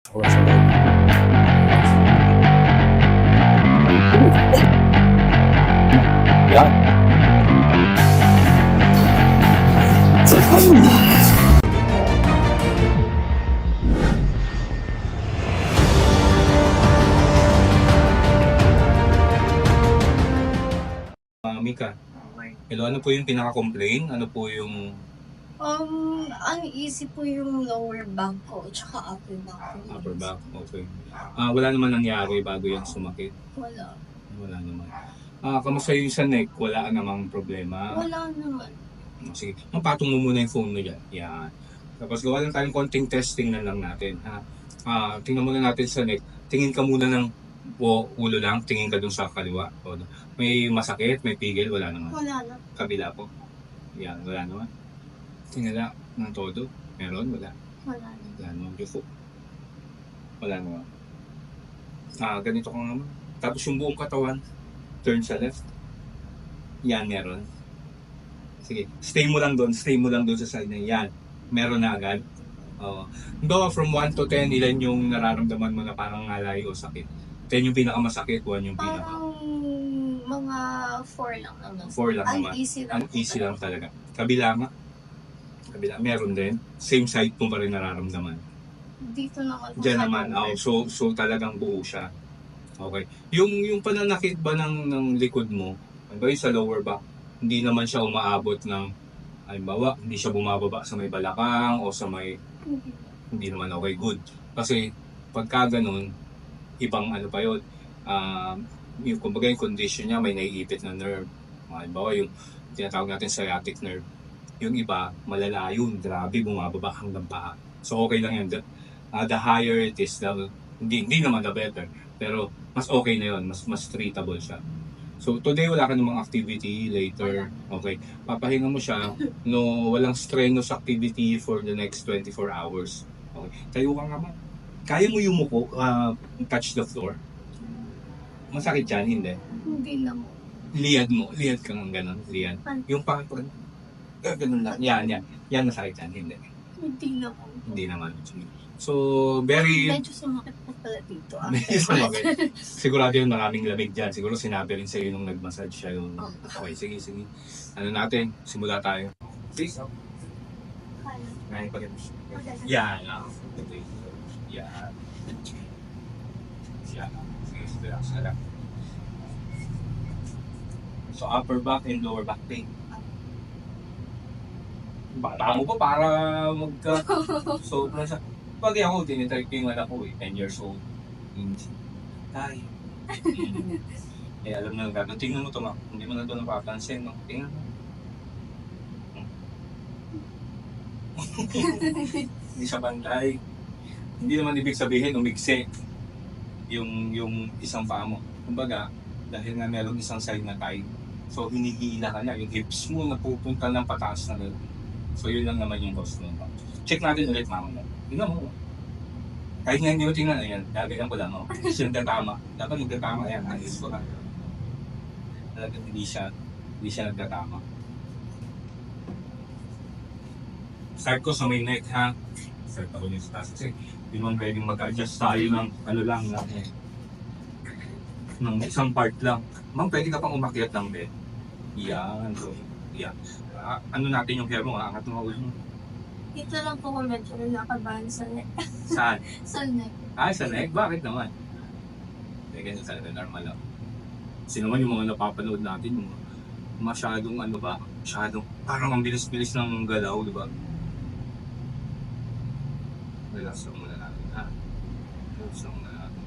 Ako lang sa loob. Yan. Mika, hello, ano po yung pinaka-complain? Ano po yung Uneasy po yung lower back ko, tsaka upper back ko. upper back? Okay. Wala naman nangyari bago yan sumakit? Wala. Wala naman. Kamusta yung sa neck? Wala namang problema? Wala naman. Sige, mapatong mo muna yung phone mo dyan. Yan. Tapos gawa lang tayong konting testing na lang natin. Tingnan muna natin sa neck. Tingin ka muna ng ulo lang. Tingin ka dun sa kaliwa. May masakit? May pigil? Wala naman. Wala na. Kabila po. Yan, wala naman. Tingala ng todo? Meron? Wala. Wala na. Wala naman. Yuko. Wala naman. Ganito ka naman. Tapos yung buong katawan, turn sa left. Yan, meron. Sige, stay mo lang doon sa side na yan. Meron na agad. Bawa from 1 to 10, ilan yung nararamdaman mo na parang ngalay o sakit? 10 yung pinakamasakit, 1 yung pinaka... Parang mga 4 lang naman. 4 lang naman. Uneasy lang. Uneasy lang talaga. Kabila nga. Kabila, meron din. Same side mo pa rin nararamdaman. Dito naman. Diyan naman. So talagang buo siya. Okay. Yung pananakit ba ng likod mo, ano ba yung sa lower back, hindi naman siya umaabot ng, halimbawa, hindi siya bumababa sa may balakang o sa may, hindi naman okay, good. Kasi pagka ganun, ibang ano pa yun, yung kumbaga yung condition niya, may naiipit na nerve. Halimbawa yung tinatawag natin sciatic nerve. Yung iba, malala yun, grabe, bumababa hanggang paa. So okay lang yun. The higher it is, hindi naman the better. Pero mas okay na yun, mas treatable siya. So today wala ka namang activity, later, okay. Papahinga mo siya, no, walang strenuous activity for the next 24 hours. Okay. Tayo ka nga ba? Kaya mo yumuko, touch the floor? Masakit yan, hindi? Hindi naman. Liad ka ng gano'n, liad. Yung parang, ganun lang, yan masakit yan, hindi? Hindi naman. Hindi naman. So, very... Medyo sumakit po pala dito. Medyo sumakit. Sigurado yun, maraming lamig dyan. Siguro sinabi rin sa'yo nung nag-massage siya yung... Okay, sige. Ano natin? Simula tayo. Please. Ngayon pa rin. Yan. Okay. Yan. Yan. Sige, relax na lang. So, upper back and lower back pain. Bata mo pa para magka... Sobrang sa... Pag ako, tinitry ko yung anak ko 10 years old. Tay. Alam na lang, tingnan mo ito, ma. Hindi mo na ito napapansin, no? Tingnan mo. Hindi siya bantay. Hindi naman ibig sabihin, umigsi yung isang paa mo. Kumbaga, dahil nga meron isang side na tie, so hinihila ka na, yung hips mo napupunta ng pataas na gano'n. So yun lang naman yung cause nun. Check natin ulit mamaya. Tingnan mo. Kahit nga hindi mo tingnan, ayan, gagawin ko lang. Siya nagtatama. Dapat nagtatama, ayan, ayos ko lang. Talagang hindi siya nagtatama. Start ko sa may neck, ha? Start ako yung taas. Kasi hindi mo pwedeng mag-adjust tayo ng ano lang, ng isang part lang. Ma'am, pwede ka pang umakyat ng bed. Yan. So, yan. Ano natin yung hair mo, angat mo ulo mo. Dito lang po ko medyo nakabahan sa neck. Saan? Sa neck. Sa neck? Bakit naman? Ganyan talaga, normal lang. Kasi naman yung mga napapanood natin, yung masyadong parang ang bilis-bilis ng galaw, di ba? Relax lang muna natin, ha? Relax lang muna natin.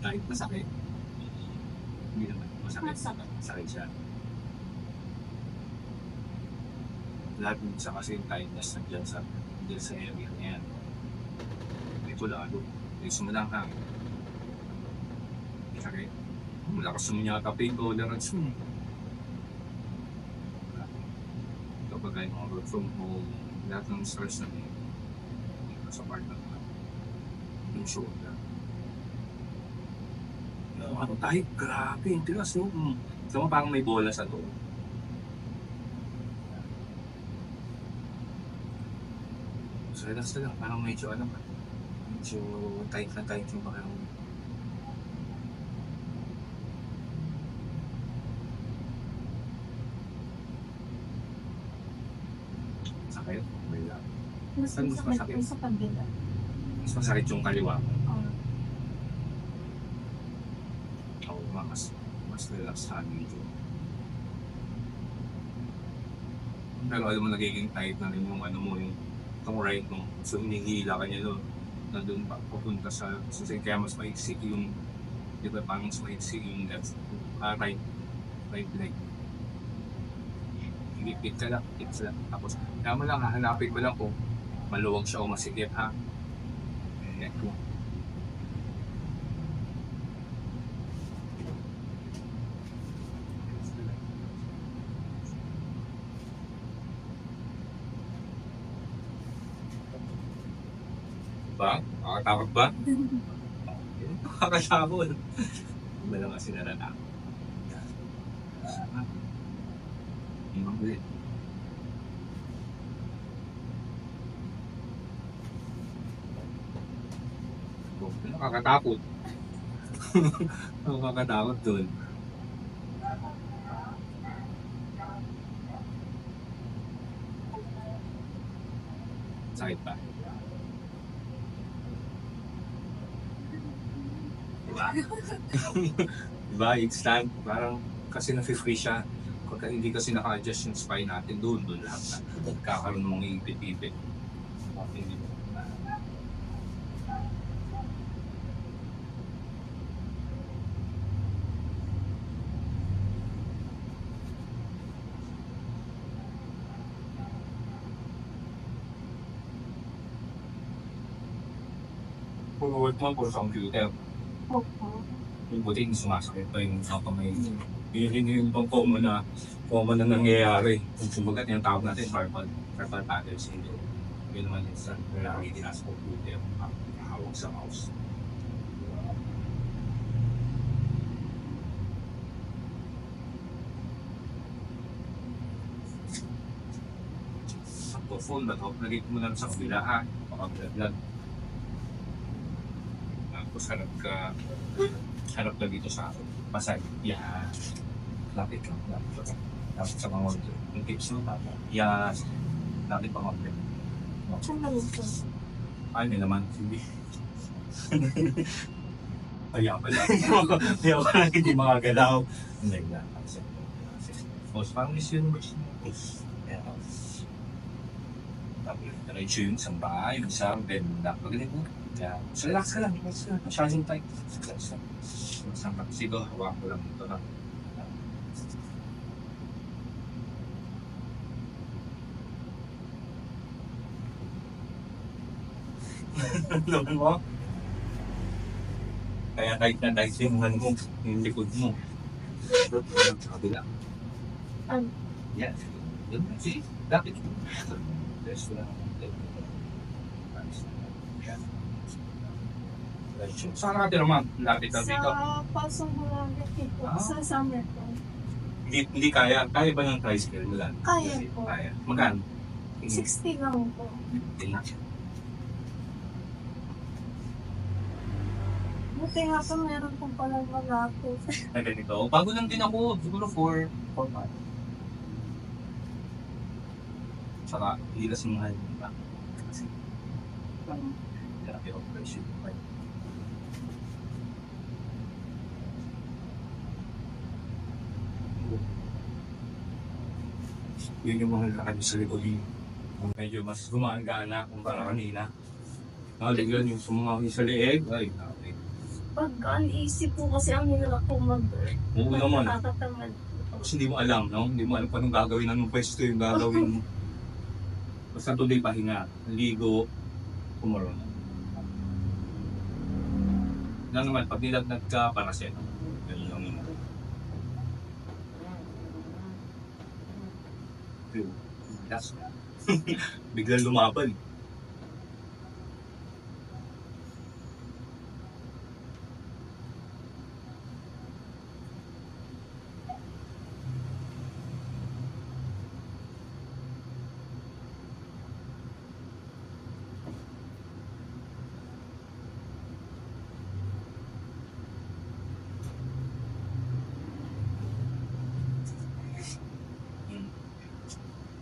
Kahit masakit. Hindi naman, masakit. Masakit siya. Lahat din sa kasi yung tightness nandiyan sa area na yan. Ito lalo. Ito mo lang, ha? Okay. Malakas mo niya kapin ko, larats mo. Kapag ay mga work from home, lahat ng stress na sa part na yung shoulder. Ano tayo? Grabe, yung tigas, no? So, parang may bola sa to. So, relax na lang. Parang medyo ano ka. Medyo tight na tight yung parang sakit. Okay lang. Mas Saan mas masakit masakit? po sa kabila. Mas masakit yung kaliwa mo. Oo. Oo, mas relax sa dito. Pero alam mo, nagiging tight na rin yung ano mo, yung itong right mo. So, hinihila ka niya doon. Na doon pa, papunta sa kaya mas maiksik yung, di ba, parang mas maiksik yung left, right leg. Higipit ka lang, higipit ka lang. Tapos, kaya mo lang, hahanapin mo lang kung maluwag siya o masikip, ha? Neck mo. Ba? Nakakatakot ba? Nakakatakot. Iba lang kasi natatakot. Ibang ulit. Nakakatakot. Nakakatakot dun. Sakit ba? Diba? Diba? Instant. Parang kasi na-free siya. Pagka hindi kasi naka-adjust yung spine natin, doon lahat na. Kakaroon mong ipit-ipit. Hindi mo. Puro mo, puro sa computer. Opo. Yung buti hindi sumasakit pa yung kamay. Yun yung common na nangyayari. Kung sumagat yung tawag natin, carpal tunnel syndrome. Yun naman yung sa lalaki nasa computer, nakahawak sa mouse. Sakto full na to, nagit mo lang sa kabila ha, pakablag. Tapos harap ka dito sa pasay. Yan. Lapit lang. Lapit sa mga order. Yung tips mo, yan. Lapit pa order. Saan lang ito? Ano naman, hindi. Ayaw pa lang. Ayaw pa lang, hindi makagalaw. Hindi na. Tapos parang yun mo. Yan. Tapos diretso yung isang bahay, yung isang bed. Pagalit mo. Yan. So relax ka lang. Masyadong tight. Relax lang. Sampak sigo, hawak ko lang ito na. Laman mo? Kaya tight na tight yung ano mo, yung likod mo. Ito, sa kabila. Yan. Yun na, see? Lapit. Rest lang. Yan. Saan ka tira, ma'am? Lapit lang dito. Sa Pasong Bulangan po. Ah. Sa summer po. Hindi kaya. Kaya ba ng tricycle? Wala. Kaya po. Kaya. Magkano? 60 lang po. Buti nga po meron po palang malapit. Na ganito. Bago lang din ako. Siguro 4 months. Saka, hilas yung mahal. Diba? Kasi, therapy operation. Yun yung mga lakad sa likod yun. Medyo mas gumaan-gaan kumpara kanina. Nakaligyan yung sumangawin sa leeg. Ay, nakakit. Pag uneasy po kasi ang hirap po Oo naman. nakakatamad. Tapos hindi mo alam, no? Hindi mo alam pa anong gagawin, anong pwesto yung gagawin mo. Basta tuloy pahinga, ligo, kumaro na. Yan naman, pag nilagnat ka, paracetamol. Ganun lang yun. Relax na. Biglang lumaban.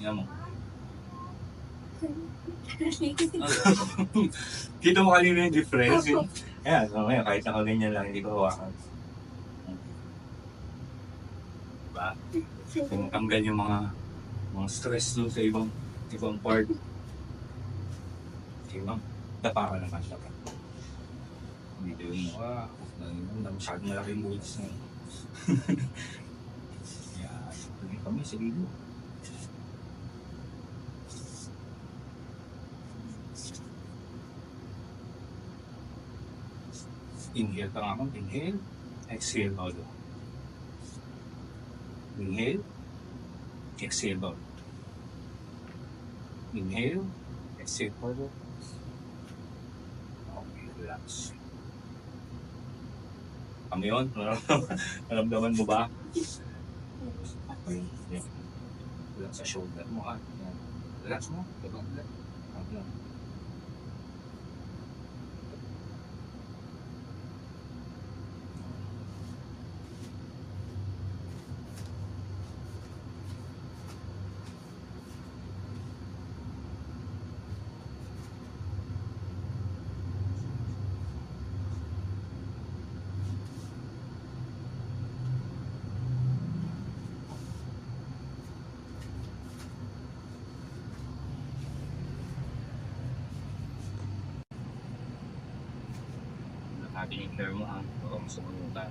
Yan mo. Kita mo kanina yung difference. Ayan, so ngayon, kahit nakaganyan lang, hindi ko hawakan. Diba? Kung tanggal yung mga stress doon sa ibang part. Okay, ma'am. Dapa ka naman siya. Dito yung mukha. Masyadong malaki yung buhis na. Yan. Tuloy kami sa libo. Inhale ka nga, ma'am. Inhale. Exhale, Paulo. Inhale. Exhale, Paulo. Inhale. Exhale, Paulo. Okay, relax. Kami yun. Naramdaman mo ba? Okay. Relax sa shoulder mo. Yan. Relax mo. Relax. Relax. Natin yung hair mo, baka masumunutan.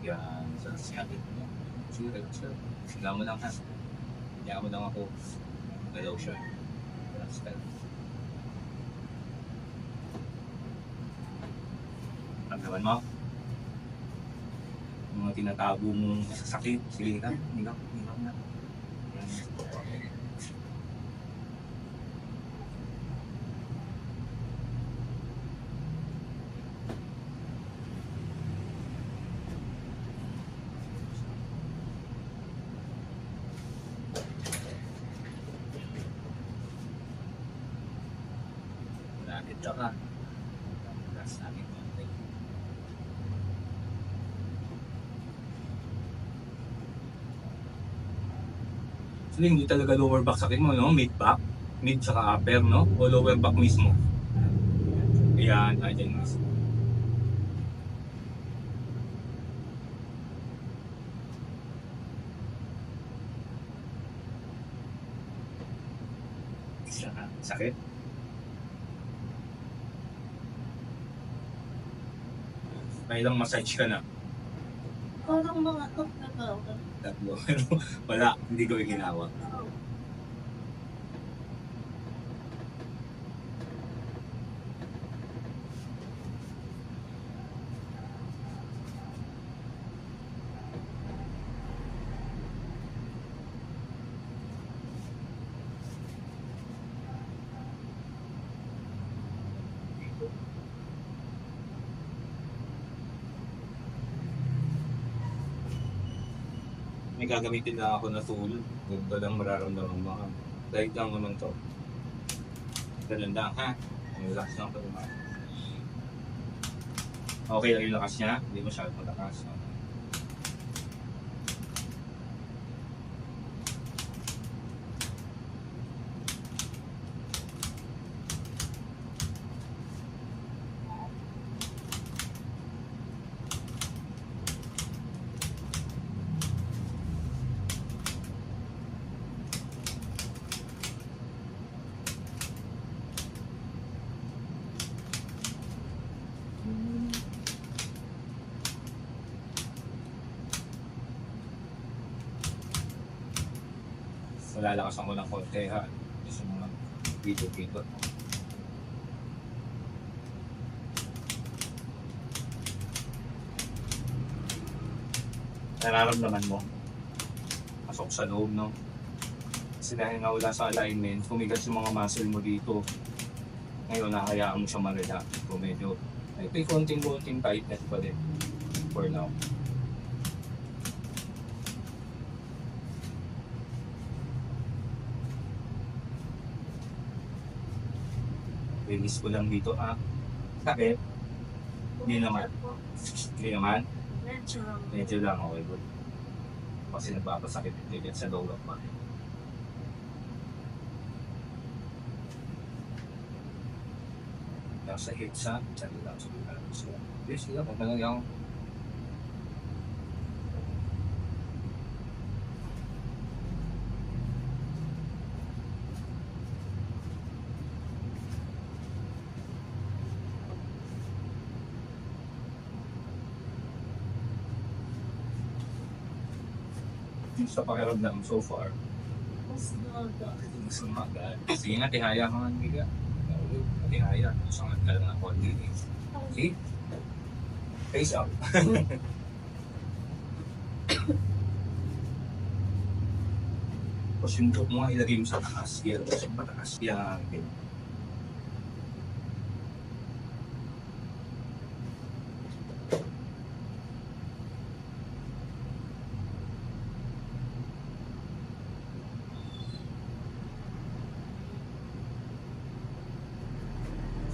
Yan, sa sinabi mo. Sige, relax ka. Sila mo lang, ha. Kaya mo lang ako. Galaw siya. Relax ka. Paglaban mo. Yung mga tinatago mong masasakit. Sige ka, hinap na. Yan. Malapit ka ka. Relax natin konti. So, hindi talaga lower back sakit mo, no? Mid back, mid tsaka upper, no? O lower back mismo. Ayan, dyan mismo. Sakit? May ilang massage ka na? Parang mga Tatlo. Wala, hindi ko yung ginawa. May gagamitin na ako na tool. Ganito lang mararamdaman mo. Dahil lang naman to. Ganun lang, ha? Relax lang pa naman. Okay lang yung lakas niya. Hindi masyadong malakas. Malalakasan ko ng konti, ha? Gusto mo lang dito. Nararamdaman mo. Pasok sa loob, no? Kasi dahil nawala sa alignment, kumigas yung mga muscle mo dito. Ngayon, nakayaan mo siya ma-relax. So, medyo, may konting tightness pa din. For now. Release ko lang dito, ha? Sakit? Hindi naman. Hindi naman? medyo Medyo lang, okay, good. Kasi nagpapasakit din sa lower back. nasa EDSA, dyan lang sa mga sila. Yes, sila, kung talagang sa pakiramdam so far. Mas naga. Mas umaga. Sige nga, tihaya ka nga, Mika. Tihaya. Sangat ka lang ng konti. See? Face up. Tapos yung buhok mo nga ilagay mo sa taas. Yan, sa pataas. Yan.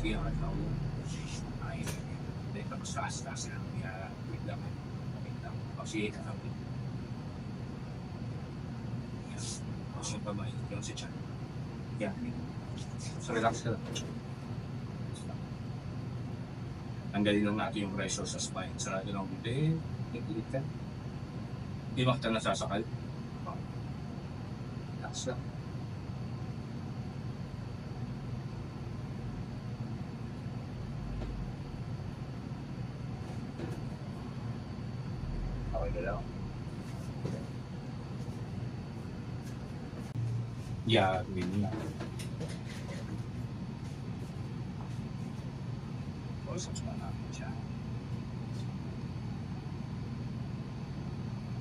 Sige nga, tao. Ay, hindi ka mas taas-taas lang. Kaya, wait lang. Wait lang. Kasi, kakabi. Yan. Tapos yung babae, yung si Chan. Yan. So, relax ka lang. Tanggalin lang natin yung pressure sa spine. Sarado lang hindi. Ikilit ka. Hindi ba kita nasasakal? Relax lang. Okay ka lang. Yeah, yun nga. Kausap na namin siya.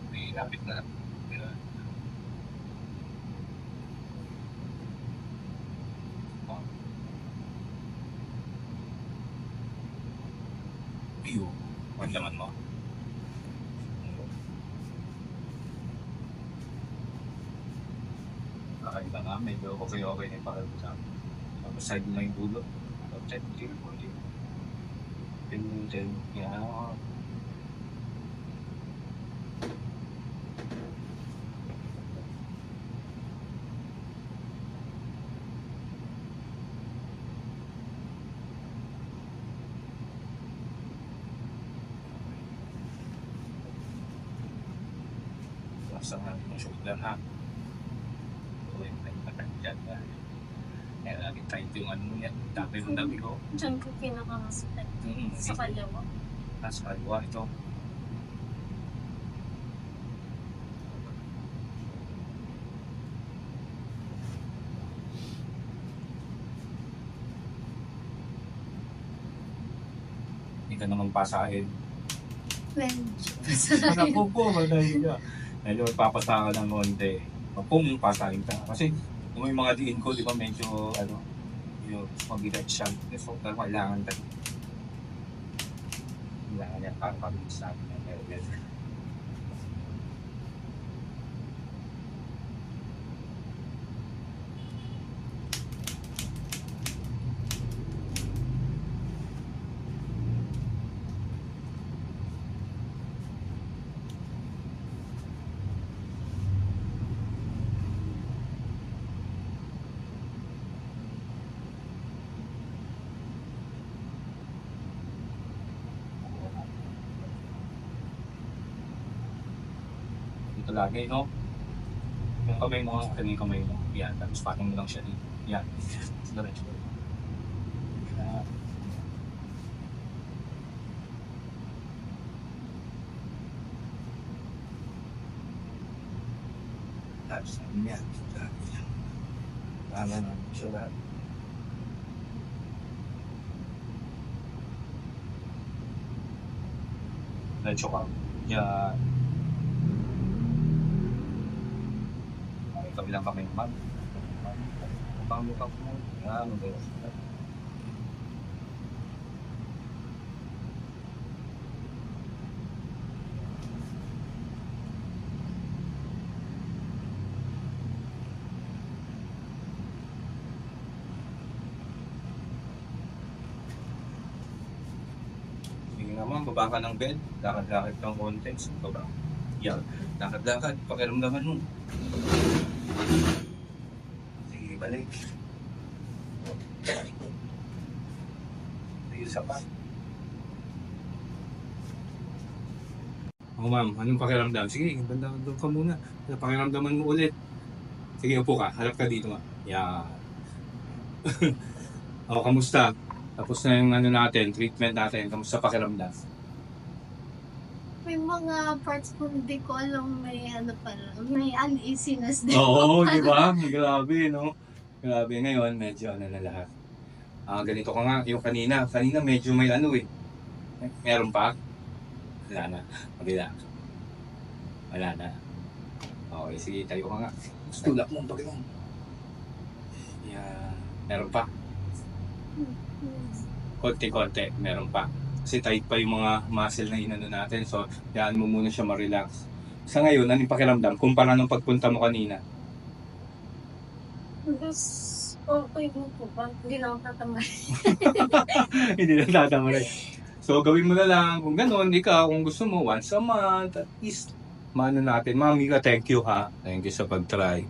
May lapit na. Pero, ang laman mo. Kakaiba nga, medyo okay-okay na yung pakiramdam. Tapos side mo lang yung dulo. Outside mo yung dulo. Pinuntin niya. Lasang natin yung shoulder ha. Uy, may patag dyan ha. Kaya lagi tight yung ano yan. Dami yung dami ko. Diyan ko pinakamasakit. Sa kaliwa. Nasa kaliwa ito. Hindi ka naman pasahin. Medyo. Ako po, madali ka. Medyo magpapasa ka ng konti. Kung pasahin ka. Kasi kung may mga diin ko, di ba medyo yung mabigat siya. So, kailangan tayo. Kailangan yan para pabilis natin. Dito lagi, no? Yung kamay mo, yung kamay mo. Yan, tapos patong mo lang siya dito. Yan. Diretso. Yan. Tapos, yan. Tama na. Siya lahat. Diretso ka. Yan. Kabilang kamay naman. Pangmukha mo. Yan. Sige naman, baba ka ng bed. Lakad-lakad kang konti. Baba. Yan. Lakad-lakad. Pakiramdaman mo. Sige, balik. Isa pa. Oh ma'am, anong pakiramdam? Sige, banda doon ka muna. Pakiramdaman mo ulit. Sige, upo ka. Harap ka dito nga. Yan. O, kamusta? Tapos na yung ano natin, treatment natin. Kamusta pakiramdam? May mga parts po hindi ko alam may ano pala, may uneasiness din. Oo, di ba? Grabe, no? Grabe ngayon, medyo ano na lahat. Ganito ka nga, yung kanina. Kanina medyo may ano eh. Meron pa? Wala na. Magila. Wala na. Okay, sige, tayo ka nga. Tulak mo, bagay mo. Yan. Meron pa? Konti-konti, meron pa. Kasi tight pa yung mga muscle na inano natin. So, yan mo muna siya ma-relax. Sa ngayon, anong pakiramdam? Kumpara nung pagpunta mo kanina. Mas okay mo po ba? Hindi na ako tatamay. Hindi na tatamay. So, gawin mo na lang. Kung gano'n, ikaw, kung gusto mo, once a month, at least, maano natin. Mami ka, thank you ha. Thank you sa pag-try.